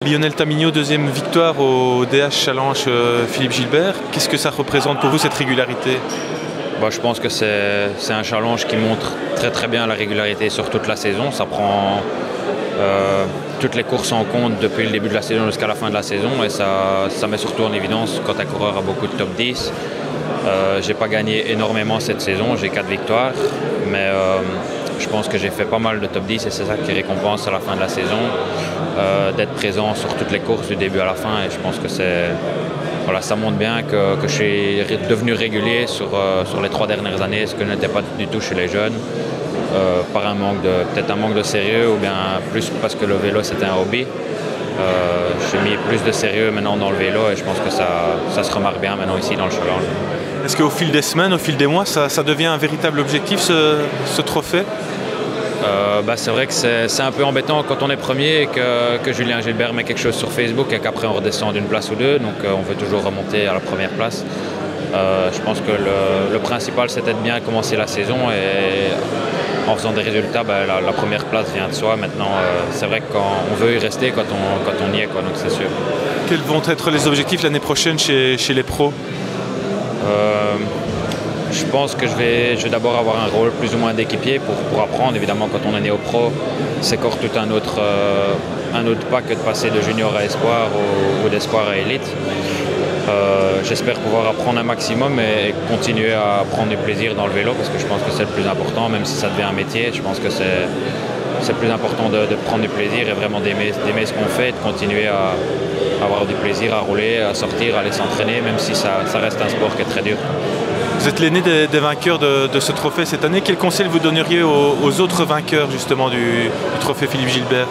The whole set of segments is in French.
Lionel Tamigno, deuxième victoire au DH Challenge Philippe Gilbert. Qu'est-ce que ça représente pour vous cette régularité? Je pense que c'est un challenge qui montre très bien la régularité sur toute la saison. Ça prend toutes les courses en compte depuis le début de la saison jusqu'à la fin de la saison et ça met surtout en évidence quand un coureur a beaucoup de top 10. J'ai pas gagné énormément cette saison, j'ai 4 victoires, mais je pense que j'ai fait pas mal de top 10 et c'est ça qui récompense à la fin de la saison, d'être présent sur toutes les courses du début à la fin. Et je pense que ça montre bien que je suis devenu régulier sur les 3 dernières années, ce que je n'étais pas du tout chez les jeunes, par peut-être un manque de sérieux ou bien plus parce que le vélo c'était un hobby. J'ai mis plus de sérieux maintenant dans le vélo et je pense que ça se remarque bien maintenant ici dans le challenge. Est-ce qu'au fil des semaines, au fil des mois, ça devient un véritable objectif ce trophée? C'est vrai que c'est un peu embêtant quand on est premier et que Julien Gilbert met quelque chose sur Facebook et qu'après on redescend d'une place ou deux, donc on veut toujours remonter à la première place. Je pense que le principal c'était de bien commencer la saison et en faisant des résultats, la première place vient de soi. Maintenant, c'est vrai qu'on veut y rester quand on y est, donc c'est sûr. Quels vont être les objectifs l'année prochaine chez les pros? Je pense que je vais d'abord avoir un rôle plus ou moins d'équipier pour apprendre. Évidemment, quand on est né au pro, c'est encore tout un autre pas que de passer de junior à espoir ou d'espoir à élite. J'espère pouvoir apprendre un maximum et continuer à prendre du plaisir dans le vélo parce que je pense que c'est le plus important, même si ça devient un métier. Je pense que c'est plus important de prendre du plaisir et vraiment d'aimer ce qu'on fait et de continuer à avoir du plaisir à rouler, à sortir, à aller s'entraîner, même si ça reste un sport qui est très dur. Vous êtes l'aîné des vainqueurs de ce trophée cette année. Quel conseil vous donneriez aux autres vainqueurs justement du trophée Philippe Gilbert?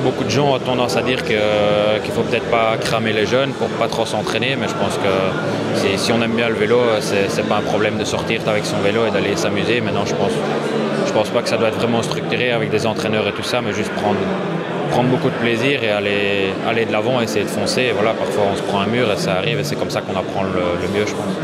Beaucoup de gens ont tendance à dire qu'il ne faut peut-être pas cramer les jeunes pour pas trop s'entraîner, mais je pense que si on aime bien le vélo, c'est pas un problème de sortir avec son vélo et d'aller s'amuser. Maintenant, je pense pas que ça doit être vraiment structuré avec des entraîneurs et tout ça, mais juste prendre beaucoup de plaisir et aller de l'avant, essayer de foncer. Et voilà, parfois on se prend un mur et ça arrive et c'est comme ça qu'on apprend le mieux, je pense.